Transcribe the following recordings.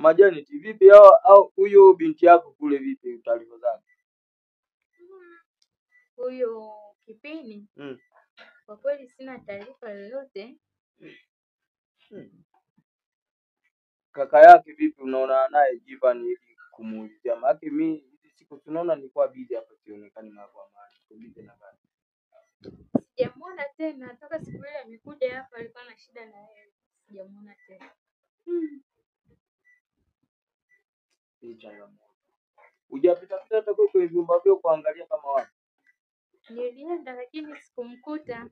Mama Janet, vipi au huyo binti yako kule vipi taarifa zake? Huyo Kipini? Kwa kweli sina taarifa yoyote. Kaka yake vipi, unaona naye Jivan ili kumuulizia? Maana mimi hizi siku tunaona nilikuwa busy hapa sionekani hapo amani. Tubize na baba. Sijamuona tena toka siku ile amekuja hapa, alikuwa na shida na yeye. Sijamuona tena. Hujapita hata kwenye vyumba vyao kuangalia kama wapi? Nilienda lakini sikumkuta.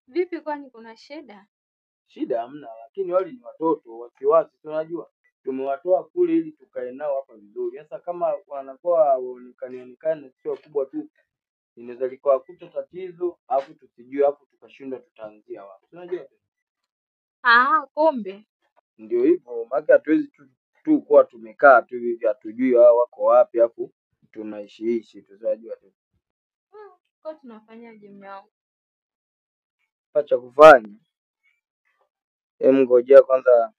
Vipi, kwani kuna shida? Shida hamna, lakini wale ni watoto wasiwasi, tunajua. Tumewatoa kule ili tukae nao hapa vizuri. Sasa kama wanakuwa waonekane sio kubwa tu, inaweza likawa kuta tatizo afu tusijue, afu tukashindwa tutaanzia wapi. Tunajua. Kumbe. Ndio hivyo, maana hatuwezi tu kuwa tumekaa tu hivi hatujui wao wako wapi afu tunaishi tunajua tu. Kwa tunafanyaje mwanangu? Acha kufanya. Ngojea kwanza,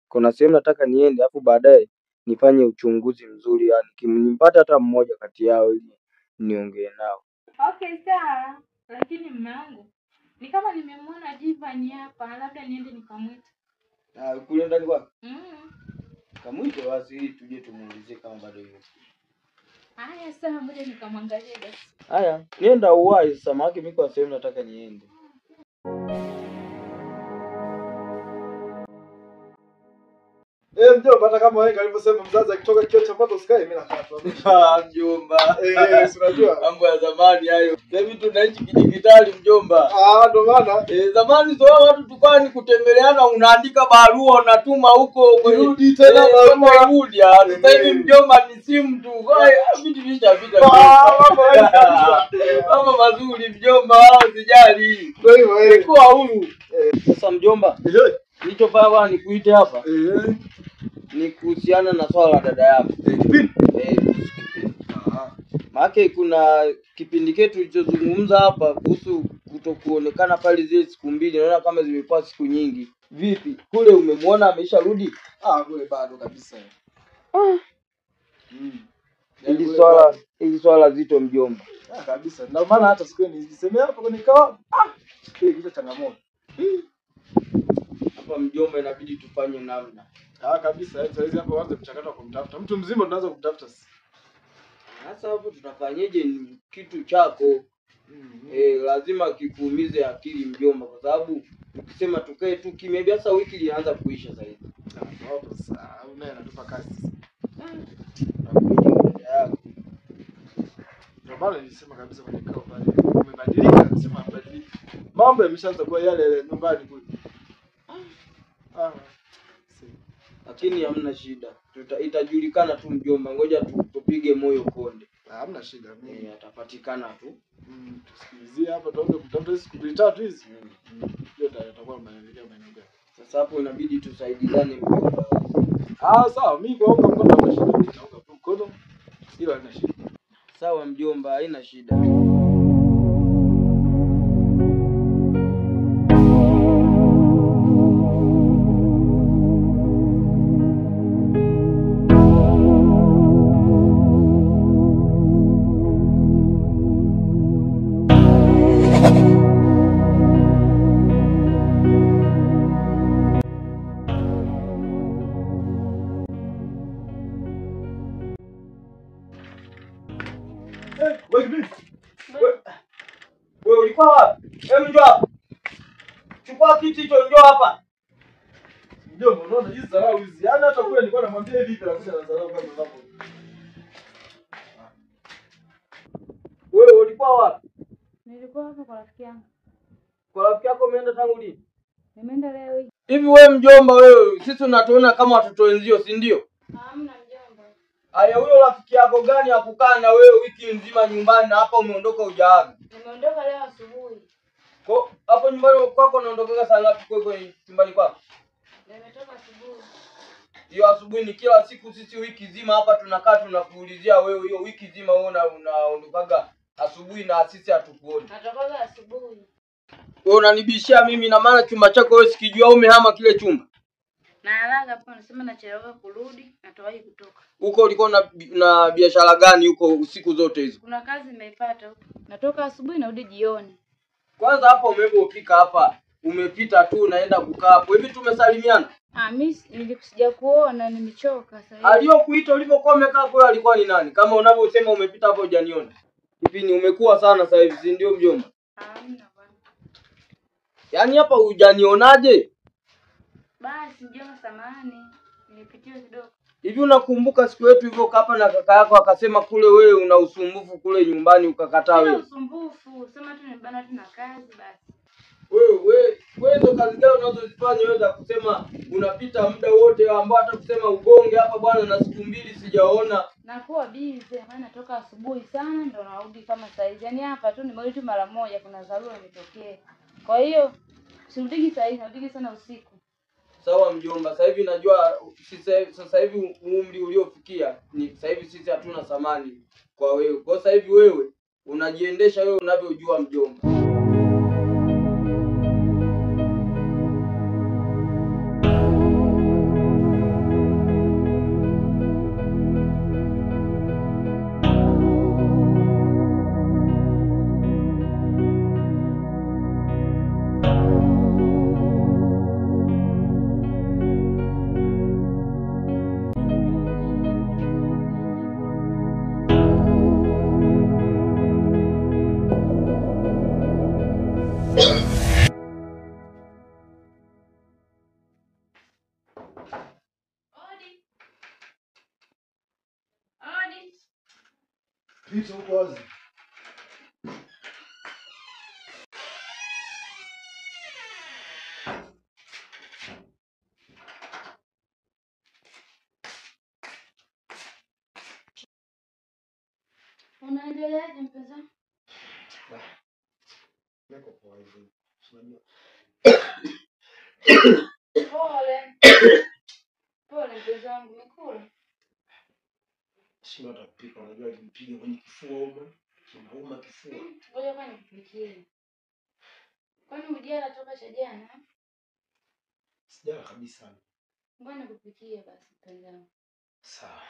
kuna sehemu nataka niende afu baadaye nifanye uchunguzi mzuri, yani nimpata hata mmoja kati yao ili niongee nao. Okay, sawa. Lakini mwanangu, ni kama nimemwona Jivan hapa, labda niende nikamwite. Kule ndani kwako? Kamwite basi ili tuje tumuulizie kama bado yuko. Haya sawa, ngoja nikamwangalie basi. Haya, nienda uwai sasa, maana mimi kwa sehemu nataka niende. Mjomba, hata kama wewe alivyosema mzazi akitoka kio cha moto usikae, mimi nakaa tu. Mjomba. Unajua? Mambo ya zamani hayo. Sasa tunaishi kidijitali mjomba. Ndio maana. Zamani sio watu tukani kutembeleana, unaandika barua unatuma huko kurudi tena barua rudi. Sasa hivi mjomba ni simu tu. Vitu vishapita. Mambo mazuri mjomba, wala usijali. Ndio hivyo kwa huru. Sasa mjomba, nilichofanya bwana nikuite hapa. Ni kuhusiana na swala la dada yako. Kipindi. Maana kuna kipindi chetu tulichozungumza hapa kuhusu kutokuonekana pale zile siku mbili, naona kama zimekuwa siku nyingi. Vipi? Kule umemwona amesharudi? Kule bado kabisa. Ili swala zito mjomba. Kabisa. Ndio maana hata siku nilisemea hapo kwenye kawa. Kile kitu changamoto. Hapa mjomba inabidi tufanye namna. Kabisa, sasa hapo waanze mchakato wa kumtafuta. Mtu mzima tunaanza kumtafuta sasa. Sasa hapo tutafanyaje? Ni kitu chako. Lazima kikuumize akili mjomba, kwa sababu ukisema tukae tu kimya biasa wiki ilianza kuisha sasa hivi. Hapo sasa unaye anatupa kazi. Ndio maana nilisema kabisa kwenye kao pale. Umebadilika, nasema mbadilika. Mambo yameshaanza kuwa yale nyumbani kule. Lakini hamna shida. Itajulikana tu mjomba. Ngoja tupige moyo konde. Hamna shida mimi. Atapatikana tu. Tusikilizie hapa tuanze kutafuta siku 3 hizi. Yote yatakuwa maendeleo maendeleo. Sasa hapo inabidi tusaidizane mjomba. Sawa, mimi kuunga mkono hamna shida. Nitaunga mkono. Hilo halina shida. Sawa mjomba, haina shida. Wewe ulikuwa wapi? Njoo hapa. Chukua kiti hicho, njoo hapa. Mjomba, unaona hizi dharau hizi. Yaani hata kule nilikuwa namwambia hivi bila kusema dharau kama hapo. Wewe ulikuwa wapi? Nilikuwa hapa kwa rafiki yangu. Kwa rafiki yako umeenda tangu lini? Nimeenda leo hii. Hivi wewe mjomba wewe, sisi tunatuona kama watoto wenzio, si ndio? Hamna mjomba. Haya, huyo rafiki yako gani akukaa na wewe wiki nzima nyumbani na hapa umeondoka hujaaga? Nimeondoka leo asubuhi. Kwa hapo nyumbani kwako unaondoka saa ngapi kwa nyumbani kwako? Nimetoka asubuhi. Hiyo asubuhi ni kila siku, sisi wiki nzima hapa tunakaa tunakuulizia wewe, hiyo wiki nzima wewe unaondokaga asubuhi na sisi hatukuoni. Natokaga asubuhi. Wewe unanibishia mimi, na maana chumba chako wewe sikijua, umehama kile chumba. Na haraka hapo nasema nachelewa kurudi, natowahi kutoka. Huko ulikuwa na biashara gani huko usiku zote hizo? Kuna kazi nimeipata huko. Natoka asubuhi narudi jioni. Kwanza hapo umepofika hapa, umepita tu unaenda kukaa hapo. Hivi tumesalimiana? Mimi nilikusija kuona nimechoka sasa hivi. Aliyokuita ulipokuwa umekaa kule alikuwa ni nani? Kama unavyosema umepita hapo hujaniona. Hivi ni umekuwa sana sasa hivi, si ndio mjomba? Hamna bwana. Yaani hapa hujanionaje? Basi mjomba samahani. Nilipitia kidogo. Hivi unakumbuka siku yetu hivyo hapa na kaka yako akasema kule wewe una usumbufu kule nyumbani ukakataa wewe? Sina usumbufu, sema tu nibana tu na kazi basi. Wewe ndo kazi gani unazozifanya wewe za kusema unapita muda wote ambao hata kusema ugonge hapa bwana na siku 2 sijaona. Nakuwa busy, maana natoka asubuhi sana ndo narudi kama saa hizi. Yaani hapa tu nimerudi tu mara moja kuna dharura imetokea. Kwa hiyo sirudiki saa hizi, narudi sana usiku. Sawa mjomba, sasa hivi najua sasa hivi umri uliofikia ni sasa hivi sisi hatuna thamani kwa wewe. Kwa sasa hivi wewe unajiendesha wewe unavyojua mjomba. Pita huko wazi. Unaendeleaje mpenzi? Niko poa hivi. Unajua. Pole. Pole mpenzi wangu, umekula? Sina hata kupika, unajua nipiga kwenye kifua huko. Kinauma kifua. Ngoja kwani nikupikie. Kwani hujala toka cha jana? Sijala kabisa. Ngoja nikupikie basi mpenzi wangu. Sawa.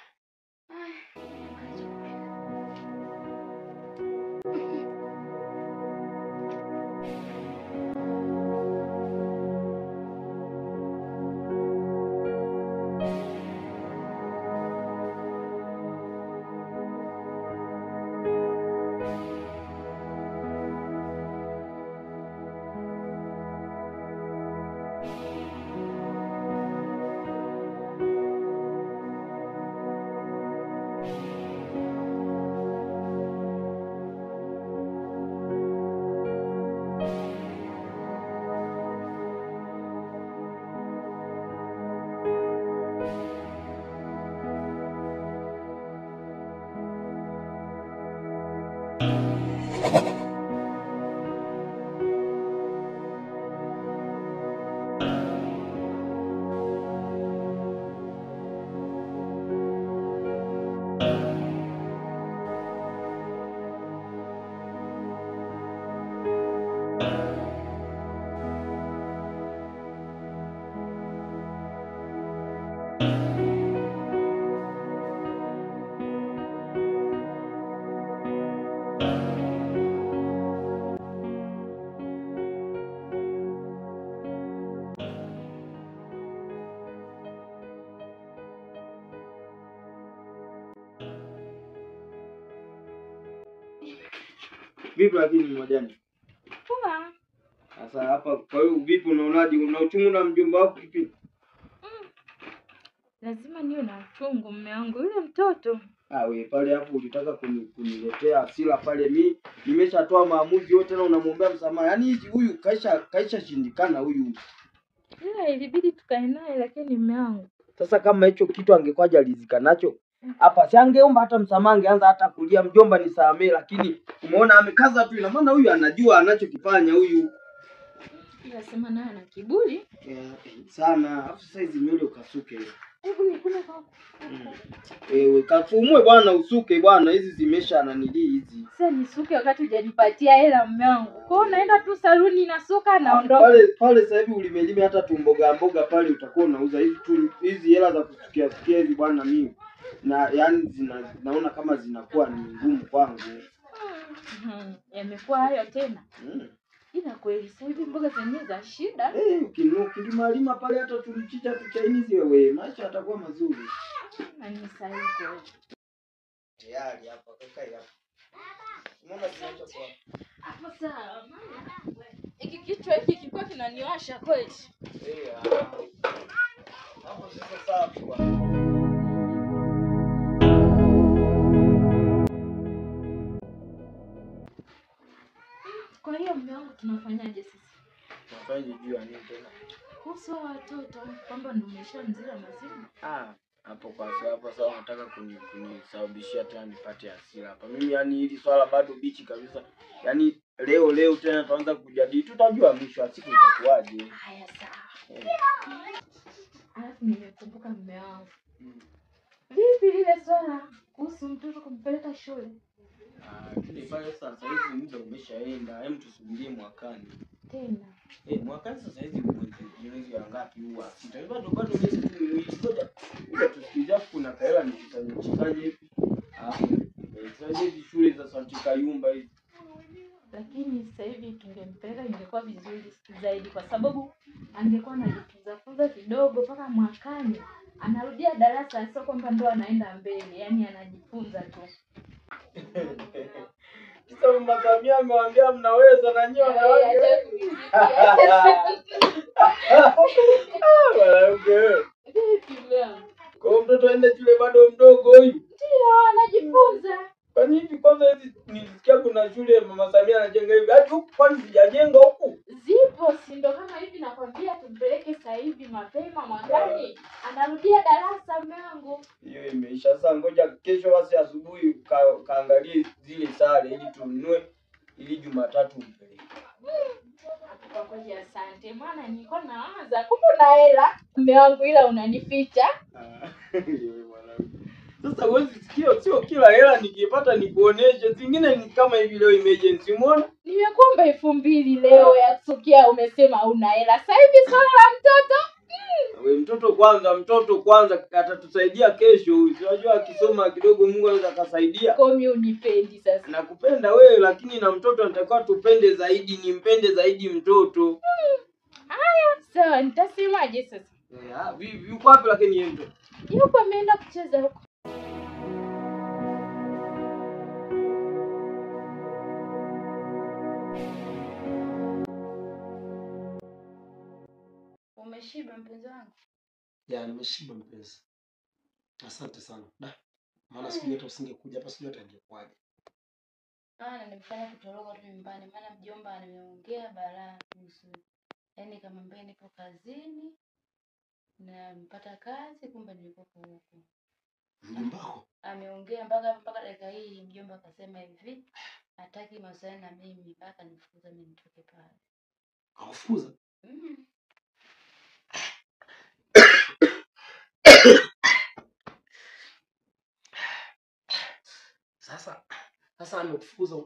Vipi lakini mwajani? Poa. Sasa hapa kwa hiyo vipi unaonaje? Una uchungu na mjomba wako kipi? Lazima niwe na uchungu mume wangu yule mtoto. Wewe pale hapo ulitaka kuniletea hasira pale, mimi nimeshatoa maamuzi yote na unamwombea msamaha. Yaani hizi huyu kaisha shindikana huyu. Ila ilibidi tukae naye lakini mume wangu. Sasa kama hicho kitu angekuwa hajalizika nacho hapa, si angeomba hata msamaha, angeanza hata kulia mjomba nisamee, lakini umeona amekaza tu. Ina maana huyu anajua anachokifanya huyu. Ila sema naye ana kiburi. Sana. Alafu sasa hizi nywele ukasuke hiyo. Hebu nikule kwa. Wewe kafumue bwana, usuke bwana, hizi zimesha nanili hizi. Sasa nisuke wakati hujanipatia hela mume wangu. Kwa hiyo unaenda tu saluni nasuka naondoka. Pale sasa hivi ulimelima hata tu mboga pale utakuwa unauza hizi hela za kusukia hizi bwana mimi. Na yani naona kama zinakuwa ni ngumu kwangu. Yamekuwa hayo tena. Ila kweli sasa hivi mboga zenyewe za shida. Ukilima pale hata tumchicha tu Chinese wewe, maisha yatakuwa mazuri. Ni sahihi kweli. Tayari hapa kakai hapa. Unaona tunaacha kwa. Hapo sawa. Hiki kichwa hiki kilikuwa kinaniwasha kweli. Hapo sasa sawa kwa. Kwa hiyo mume wangu tunafanyaje sasa? Tunafanya juu ya nini tena? Kuhusu watoto kwamba ndio umeshamzila mazima. Hapo kwa sababu sasa unataka kunisababishia tena nipate hasira hapa. Mimi yani hili swala bado bichi kabisa. Yaani leo tena tuanza kujadili. Tutajua mwisho wa siku itakuwaje. Haya sawa. Alafu nimekumbuka mume wangu. Vipi lile swala kuhusu mtoto kumpeleka shule? Tulifanya sasa hivi muda umeshaenda. Hem tusubirie mwakani. Tena. Mwakani sasa hivi mwezi wa ngapi huu? Bado miezi tu miwili. Ngoja tusikize kuna kaela nikifanye hivi. Sasa hivi shule za Santi Kayumba hivi. Lakini sasa hivi tungempeleka ingekuwa vizuri zaidi kwa sababu angekuwa anajifunza kidogo mpaka mwakani. Anarudia darasa sio kwamba ndo anaenda mbele, yani anajifunza tu. Sasa Mama Samia amewaambia mnaweza na nyinyi wanawake. Kwa mtoto aende shule bado mdogo huyu. Ndio anajifunza. Kwa nini kwanza hizi nilisikia kuna shule Mama Samia anajenga hivi. Hadi huku kwani sijajenga huku? Zipo si ndo kama hivi nakwambia tumpeleke sasa hivi mapema mwakani. Anarudia darasa mwangu. Hiyo imeisha sasa, ngoja kesho basi asubuhi kaangalie zile sare ili tununue ili Jumatatu mpeleke. Kwa kweli asante. Maana nilikuwa naanza kumbe una hela mume wangu ila unanificha. Sasa huwezi sio kila hela nikipata nikuoneshe. Zingine ni kama hivi leo emergency umeona? Nimekuomba 2000 leo ya kusukia umesema una hela. Sasa hivi swala la mtoto. Wewe mtoto kwanza atatusaidia kesho. Unajua akisoma kidogo Mungu anaweza akasaidia. Kwa mimi unipendi sasa. Nakupenda wewe lakini na mtoto natakiwa tupende zaidi, nimpende zaidi mtoto. Haya, sawa nitasemaje sasa? Yuko wapi lakini yeye mtoto? Yuko ameenda kucheza huko. Umeshiba mpenzi wangu? Ya, nimeshiba mpenzi. Asante sana. Maana sijui hata usingekuja hapa sijui hata ingekwaje. Nimefanya kutoroka tu nyumbani maana mjomba nimeongea balaa kuhusu. Yaani kama mbele nipo kazini na mpata kazi kumbe nilikuwa huko. Mjombako? Ameongea mpaka dakika hii mjomba akasema hivi hataki mahusiano na mimi mpaka nifukuze mimi nitoke pale. Akufukuza? Sasa amekufukuza.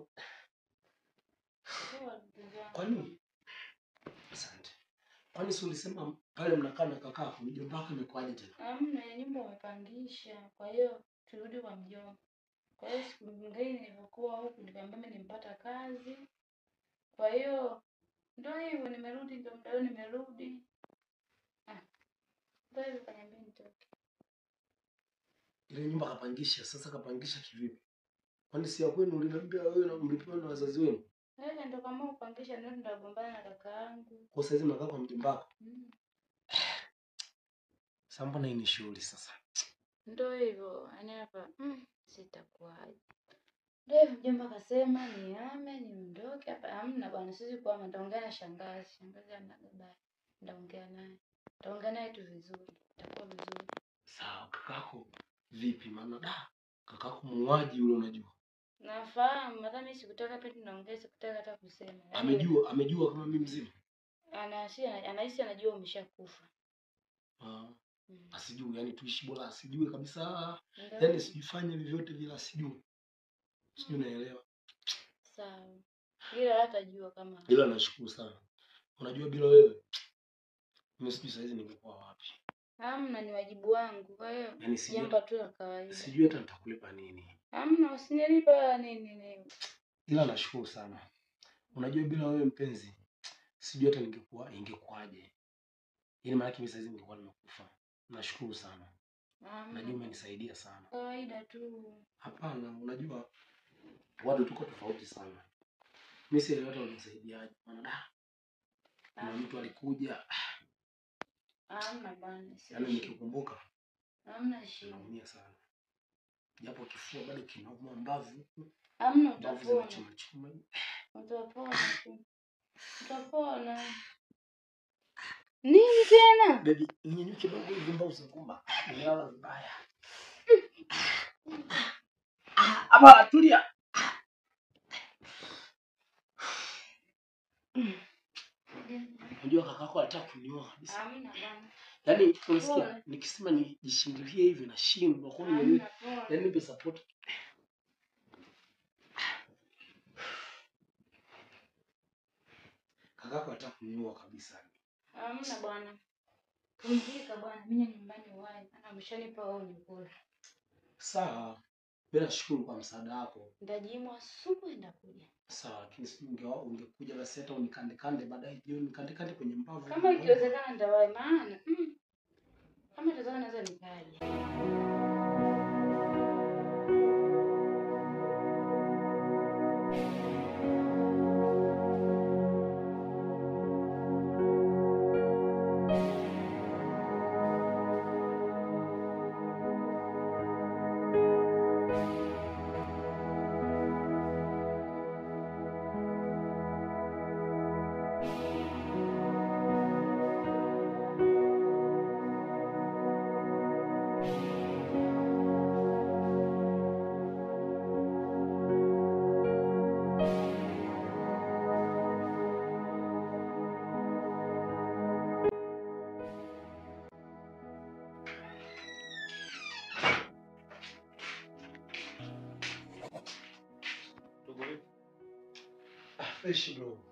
Kwa nini? Asante. Kwani si ulisema pale mnakaa na kaka mjomba wako amekwaje tena? Hamna, nyumba wamepangisha. Kwa hiyo turudi kwa mjomba. Kwa hiyo siku nyingine nilipokuwa huku nikamwambia mimi nimpata kazi. Kwa hiyo ndio hivyo nimerudi ndio mdao nimerudi. Ndio hivyo kaniambia nitoke. Ile nyumba kapangisha, sasa kapangisha kivipi? Kwani si ya kwenu uliniambia wewe na mlipewa na wazazi wenu? Ndio kama upangisha ndio ndagombana na kaka yangu. Kwa sasa hivi mnakaa kwa mjomba wako? Sasa mbona hii ni shughuli sasa? Ndio hivyo, yani hapa sitakuaje. Ndio mjomba akasema nihame niondoke hapa. Hamna bwana sisi kwa nitaongea na shangazi. Shangazi anababa. Nitaongea naye tu vizuri. Itakuwa vizuri. Sawa, kakako vipi maana kakako muuaji yule unajua? Nafahamu, madhani mimi sikutaka pia tunaongea sikutaka hata kusema. Amejua kama mimi mzima? Anahisi anajua umeshakufa. Asijue, yani tuishi bora asijue kabisa. Ndio. Yani sijifanye vyovyote bila asijue. Sijui naelewa. Sawa. Ila hatajua kama. Ila nashukuru sana. Unajua bila wewe mimi sijui saizi ningekuwa wapi. Hamna, ni wajibu wangu. Kwa hiyo Yani jambo tu la kawaida. Sijui hata nitakulipa nini. Hamna, usinilipa nini. Ila nashukuru sana. Unajua bila wewe mpenzi, sijui hata ingekuwaje. Yaani maana mimi saizi ningekuwa nimekufa. Nashukuru sana. Najua umenisaidia sana. Kawaida tu. Hapana, unajua watu tuko tofauti sana. Mimi sielewi hata unisaidiaje. Maana kuna mtu alikuja. Hamna bana. Yaani nikikumbuka. Hamna shida. Naumia sana. Japo kifua bado kinauma mbavu. Hamna, utapona. Chuma. Utapona. Utapona. Nini tena? Baby, nyenyuke kidogo hivi mbao usikumba. Nilala vibaya. Hapa tulia. Unajua kakako anataka kunioa kabisa. Hamna bana. Yaani unasikia nikisema nijishindilie hivi na shindwa kwa nini? Yaani nipe support. Kakako anataka kunioa kabisa. Hamna bwana. Pumzika bwana, mimi nyumbani wapi? Ana ameshanipa wao nikula. Sawa. Bila shukuru kwa msaada wako. Ndajimwa asubuhi ndakuja. Sawa, lakini si ungekuja basi hata unikande baadaye jioni nikande kwenye mbavu. Kama ikiwezekana ndawahi maana. Kama itawezekana naweza nikaje. Fresh bro.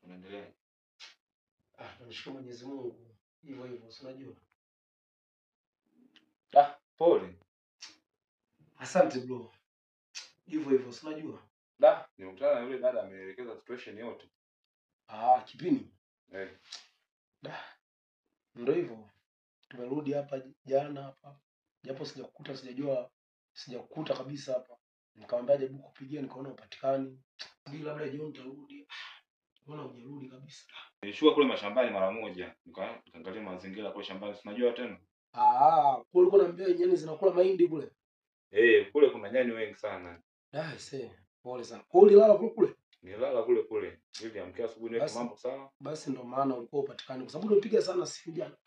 Unaendelea? Namshukuru Mwenyezi Mungu. Hivyo hivyo, si unajua? Pole. Asante bro. Hivyo hivyo, si unajua? Nimekutana na yule dada ameelekeza situation yote. Kipini. Ndio hivyo. Tumerudi hapa jana hapa. Japo sijakukuta kabisa hapa. Nikamwambia jaribu kupigia nikaona upatikani. Bila labda jioni nitarudi. Mbona hujarudi kabisa? Nilishuka kule mashambani mara moja. Nikaangalia mazingira kule shambani. Unajua tena? Kule ulikuwa unaambia nyani zinakula mahindi kule. Kule kuna nyani wengi sana. Pole sana. Kwa hiyo ulilala kule? Nilala kule. Ili amkia asubuhi niweke mambo sawa. Basi ndio maana ulikuwa upatikani kwa sababu ulipiga sana simu jana.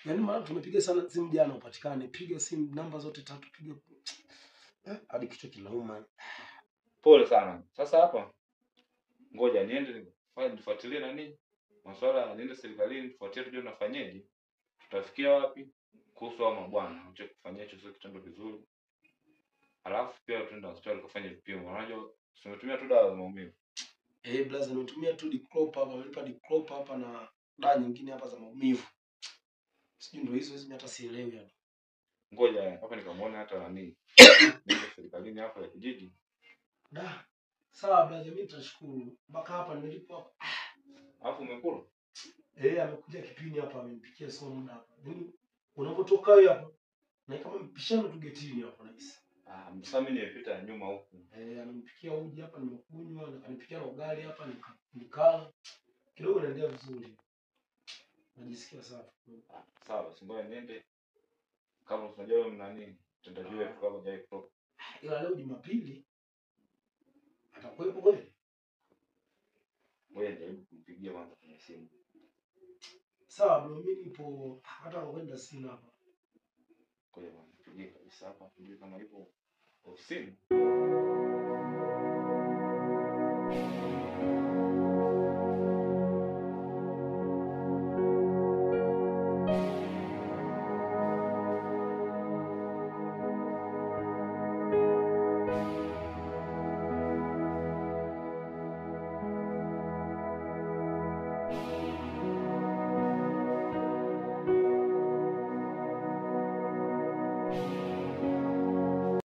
Yaani maana tumepiga sana simu jana upatikane. Piga simu namba zote 3 piga. Hadi kichwa kinauma. Pole sana. Sasa hapa ngoja niende nifuatilie nani? Masuala niende serikalini tufuatilie tujue tunafanyaje. Tutafikia wapi? Kuhusu hao mabwana. Acha kufanyia hicho kitendo vizuri. Alafu pia tuende hospitali kufanya vipimo. Unajua tumetumia tu dawa za maumivu. Blaza nimetumia tu Diclop hapa, nilipa Diclop hapa na dawa nyingine hapa za maumivu. Sijui ndio hizo hata sielewi yani. Ngoja hapa nikamwona hata nani. Ndio serikalini hapa ya kijiji. Sawa blaza, mimi nitashukuru. Mpaka hapa nilipo hapa. Alafu umekula? Amekuja Kipini hapa amenipikia somo muda hapa. Yaani unapotoka wewe hapa na kama mpishano tu getini hapa nahisi. Sasa mimi nimepita nyuma huku. Amenipikia uji hapa nimekunywa na kanipikia na ugali hapa nikala. Kidogo naendelea vizuri. Najisikia safi. Sawa, ngoja niende. Kama unajua wewe nani? Tutajua kama jai kutoka. Ila leo Jumapili atakuwepo kweli? Ngoja nijaribu kumpigia mama kwenye simu. Sawa bro, mimi nipo hata kwenda sina hapa. Kwa hiyo nipigie kabisa hapa tujue kama ipo ofisini.